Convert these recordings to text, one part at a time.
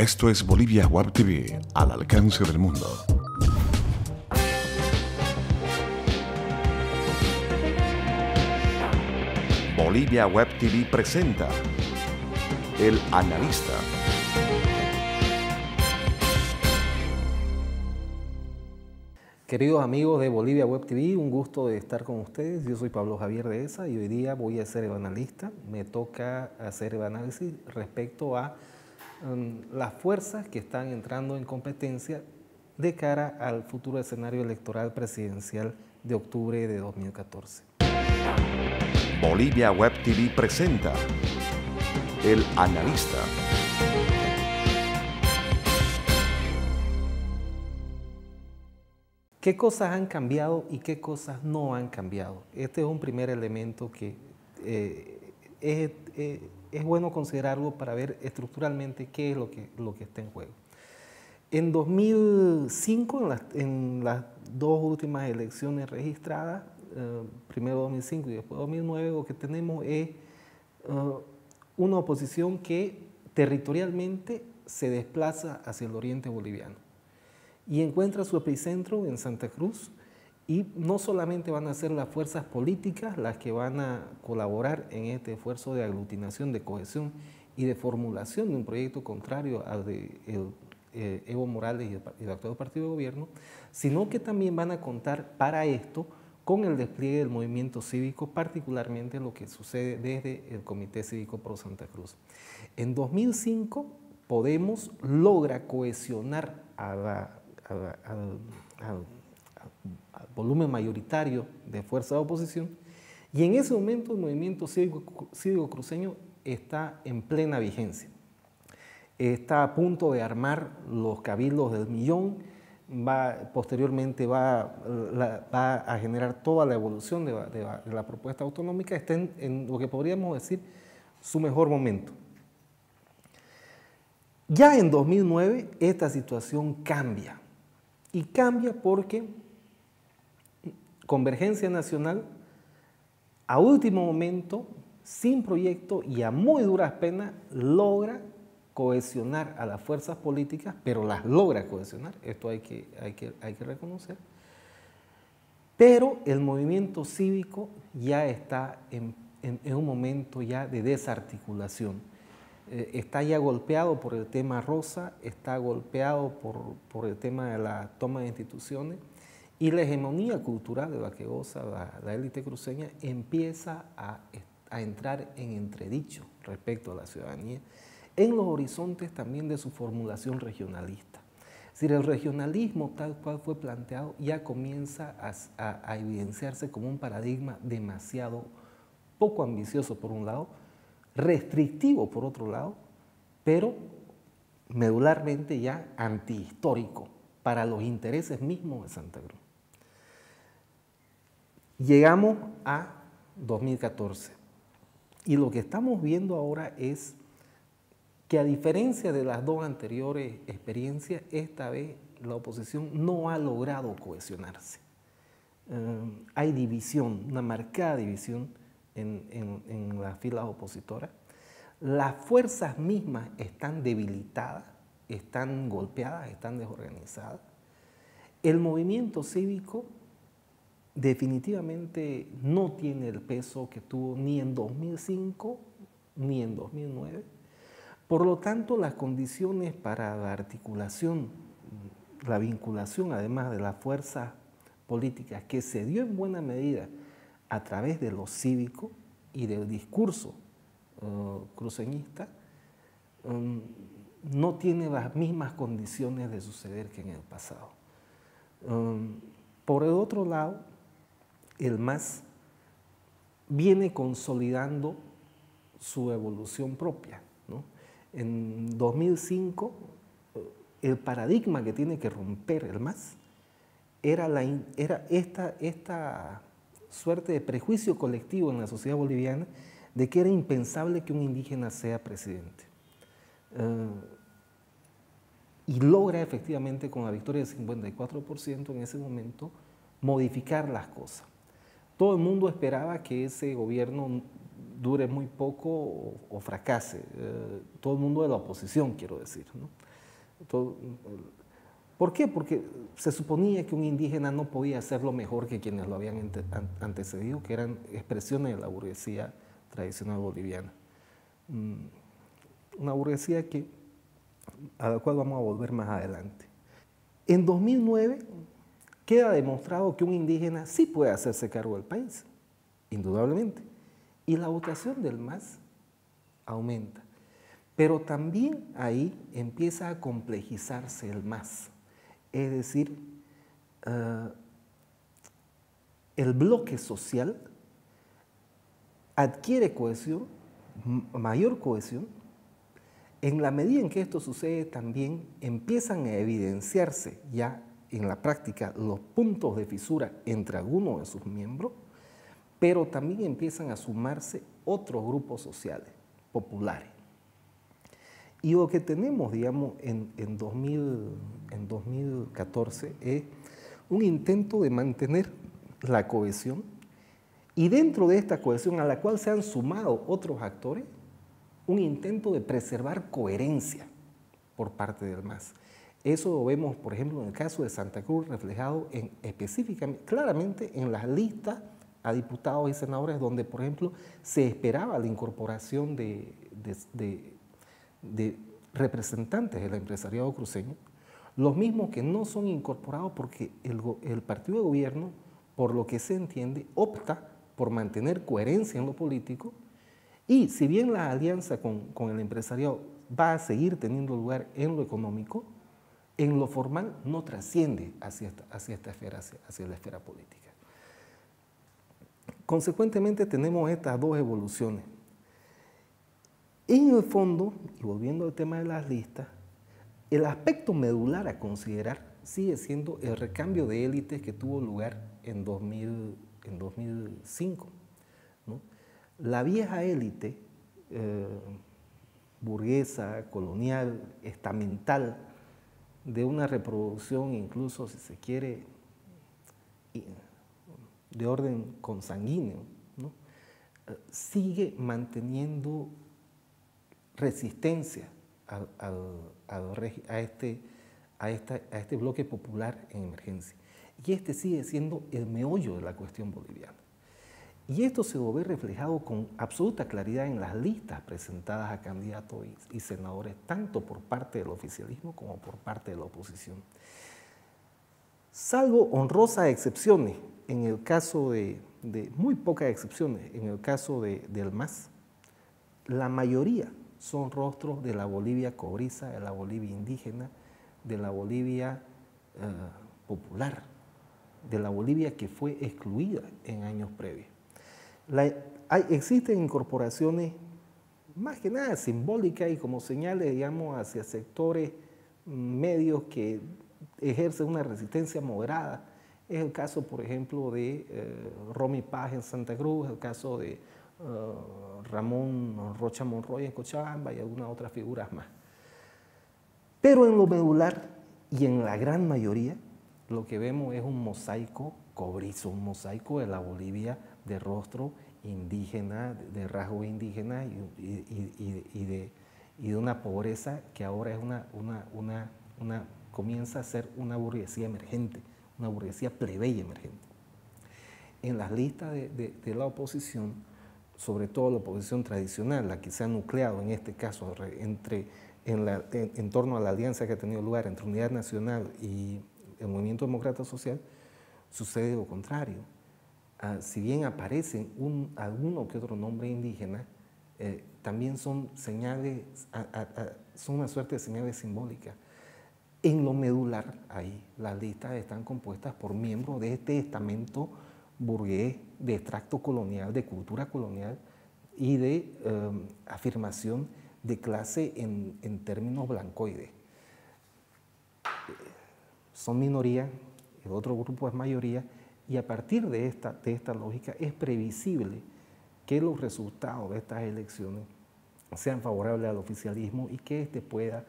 Esto es Bolivia Web TV, al alcance del mundo. Bolivia Web TV presenta El Analista. Queridos amigos de Bolivia Web TV, un gusto de estar con ustedes. Yo soy Pablo Javier Dehesa y hoy día voy a ser el analista. Me toca hacer el análisis respecto a las fuerzas que están entrando en competencia de cara al futuro escenario electoral presidencial de octubre de 2014. Bolivia Web TV presenta El Analista. ¿Qué cosas han cambiado y qué cosas no han cambiado? Este es un primer elemento que es bueno considerarlo para ver estructuralmente qué es lo que está en juego. En 2005, en las dos últimas elecciones registradas, primero 2005 y después 2009, lo que tenemos es una oposición que territorialmente se desplaza hacia el oriente boliviano y encuentra su epicentro en Santa Cruz, y no solamente van a ser las fuerzas políticas las que van a colaborar en este esfuerzo de aglutinación, de cohesión y de formulación de un proyecto contrario al de Evo Morales y el actual partido de gobierno, sino que también van a contar para esto con el despliegue del movimiento cívico, particularmente lo que sucede desde el Comité Cívico Pro Santa Cruz. En 2005, Podemos logra cohesionar al volumen mayoritario de fuerza de oposición, y en ese momento el movimiento cívico cruceño está en plena vigencia. Está a punto de armar los cabildos del millón, posteriormente va a generar toda la evolución de la propuesta autonómica. Está en lo que podríamos decir su mejor momento. Ya en 2009 esta situación cambia, y cambia porque Convergencia Nacional, a último momento, sin proyecto y a muy duras penas, logra cohesionar a las fuerzas políticas, pero las logra cohesionar, esto hay que reconocer. Pero el movimiento cívico ya está en un momento ya de desarticulación. Está ya golpeado por el tema Rosa, está golpeado por el tema de la toma de instituciones, y la hegemonía cultural de la que goza la élite cruceña empieza a entrar en entredicho respecto a la ciudadanía, en los horizontes también de su formulación regionalista. Es decir, el regionalismo tal cual fue planteado ya comienza a evidenciarse como un paradigma demasiado poco ambicioso por un lado, restrictivo por otro lado, pero medularmente ya antihistórico para los intereses mismos de Santa Cruz. Llegamos a 2014 y lo que estamos viendo ahora es que, a diferencia de las dos anteriores experiencias, esta vez la oposición no ha logrado cohesionarse. Hay división, una marcada división en las filas opositoras. Las fuerzas mismas están debilitadas, están golpeadas, están desorganizadas. El movimiento cívico definitivamente no tiene el peso que tuvo ni en 2005 ni en 2009. Por lo tanto, las condiciones para la articulación, la vinculación, además de las fuerzas políticas, que se dio en buena medida a través de lo cívico y del discurso cruceñista, no tiene las mismas condiciones de suceder que en el pasado. Por el otro lado, el MAS viene consolidando su evolución propia, ¿no? En 2005, el paradigma que tiene que romper el MAS era esta suerte de prejuicio colectivo en la sociedad boliviana de que era impensable que un indígena sea presidente. Y logra efectivamente, con la victoria del 54% en ese momento, modificar las cosas. Todo el mundo esperaba que ese gobierno dure muy poco o fracase, todo el mundo de la oposición, quiero decir, ¿no? todo, ¿por qué? Porque se suponía que un indígena no podía hacerlo mejor que quienes lo habían antecedido, que eran expresiones de la burguesía tradicional boliviana. Una burguesía a la cual vamos a volver más adelante. En 2009 queda demostrado que un indígena sí puede hacerse cargo del país, indudablemente, y la votación del MAS aumenta. Pero también ahí empieza a complejizarse el MAS, es decir, el bloque social adquiere cohesión, mayor cohesión. En la medida en que esto sucede, también empiezan a evidenciarse ya en la práctica los puntos de fisura entre algunos de sus miembros, pero también empiezan a sumarse otros grupos sociales, populares. Y lo que tenemos, digamos, en 2014 es un intento de mantener la cohesión, y dentro de esta cohesión a la cual se han sumado otros actores, un intento de preservar coherencia por parte del MAS. Eso lo vemos, por ejemplo, en el caso de Santa Cruz, reflejado específicamente, claramente en las listas a diputados y senadores, donde, por ejemplo, se esperaba la incorporación de representantes del empresariado cruceño, los mismos que no son incorporados porque el partido de gobierno, por lo que se entiende, opta por mantener coherencia en lo político, y si bien la alianza con el empresariado va a seguir teniendo lugar en lo económico, en lo formal no trasciende hacia esta esfera, hacia la esfera política. Consecuentemente tenemos estas dos evoluciones. En el fondo, y volviendo al tema de las listas, el aspecto medular a considerar sigue siendo el recambio de élites que tuvo lugar en 2005. ¿No? La vieja élite burguesa, colonial, estamental, de una reproducción incluso, si se quiere, de orden consanguíneo, ¿no? Sigue manteniendo resistencia a este bloque popular en emergencia. Y este sigue siendo el meollo de la cuestión boliviana. Y esto se ve reflejado con absoluta claridad en las listas presentadas a candidatos y senadores, tanto por parte del oficialismo como por parte de la oposición. Salvo honrosas excepciones, en el caso de muy pocas excepciones, en el caso del MAS, la mayoría son rostros de la Bolivia cobriza, de la Bolivia indígena, de la Bolivia popular, de la Bolivia que fue excluida en años previos. Existen incorporaciones más que nada simbólicas y como señales, digamos, hacia sectores medios que ejercen una resistencia moderada. Es el caso, por ejemplo, de Romy Paz en Santa Cruz, el caso de Ramón Rocha Monroy en Cochabamba y algunas otras figuras más. Pero en lo medular y en la gran mayoría, lo que vemos es un mosaico cobrizo, un mosaico de la Bolivia de rostro indígena, de rasgos indígenas y de una pobreza que ahora es comienza a ser una burguesía emergente, una burguesía plebeya emergente. En las listas de la oposición, sobre todo la oposición tradicional, la que se ha nucleado en este caso en torno a la alianza que ha tenido lugar entre Unidad Nacional y el Movimiento Demócrata Social, sucede lo contrario. Si bien aparecen alguno que otro nombre indígena, también son señales, son una suerte de señales simbólicas. En lo medular, ahí, las listas están compuestas por miembros de este estamento burgués de extracto colonial, de cultura colonial y de afirmación de clase en términos blancoides. Son minoría, el otro grupo es mayoría, y a partir de esta lógica es previsible que los resultados de estas elecciones sean favorables al oficialismo y que éste pueda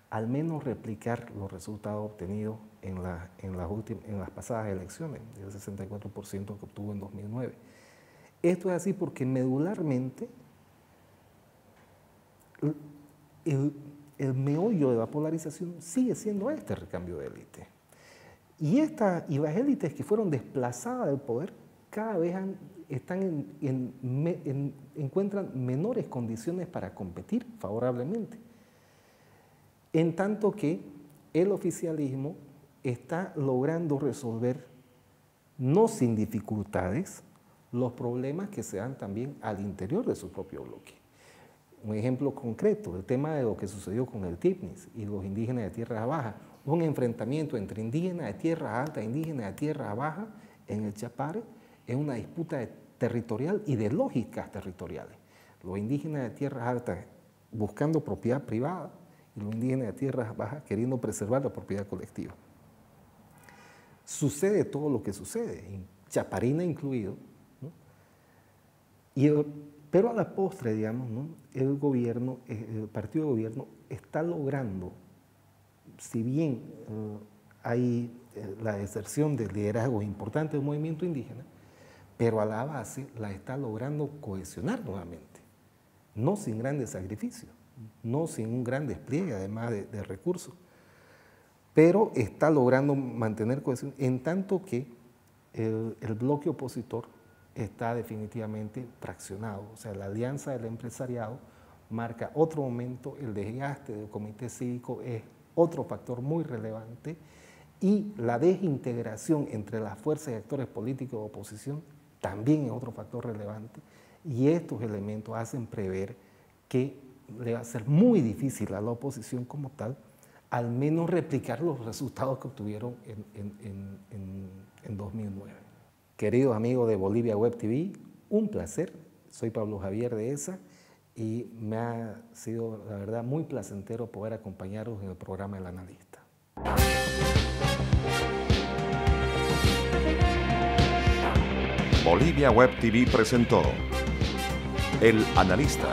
al menos replicar los resultados obtenidos en las pasadas elecciones, el 64% que obtuvo en 2009. Esto es así porque medularmente el meollo de la polarización sigue siendo este recambio de élite. Y las élites que fueron desplazadas del poder cada vez encuentran menores condiciones para competir favorablemente. En tanto que el oficialismo está logrando resolver, no sin dificultades, los problemas que se dan también al interior de su propio bloque. Un ejemplo concreto, el tema de lo que sucedió con el TIPNIS y los indígenas de tierra baja, un enfrentamiento entre indígenas de tierra alta e indígenas de tierra baja en el Chapare, es una disputa territorial y de lógicas territoriales. Los indígenas de tierras altas buscando propiedad privada y los indígenas de tierras bajas queriendo preservar la propiedad colectiva. Sucede todo lo que sucede, Chaparina incluido, ¿no? Pero a la postre, digamos, ¿no? El partido de gobierno está logrando, si bien hay la deserción de liderazgos importantes del movimiento indígena, pero a la base la está logrando cohesionar nuevamente, no sin grandes sacrificios, no sin un gran despliegue además de recursos, pero está logrando mantener cohesión, en tanto que el bloque opositor está definitivamente fraccionado. O sea, la alianza del empresariado marca otro momento, el desgaste del comité cívico es otro factor muy relevante y la desintegración entre las fuerzas y actores políticos de oposición también es otro factor relevante, y estos elementos hacen prever que le va a ser muy difícil a la oposición como tal al menos replicar los resultados que obtuvieron en 2009. Queridos amigos de Bolivia Web TV, un placer. Soy Pablo Javier Dehesa y me ha sido, la verdad, muy placentero poder acompañaros en el programa El Analista. Bolivia Web TV presentó El Analista.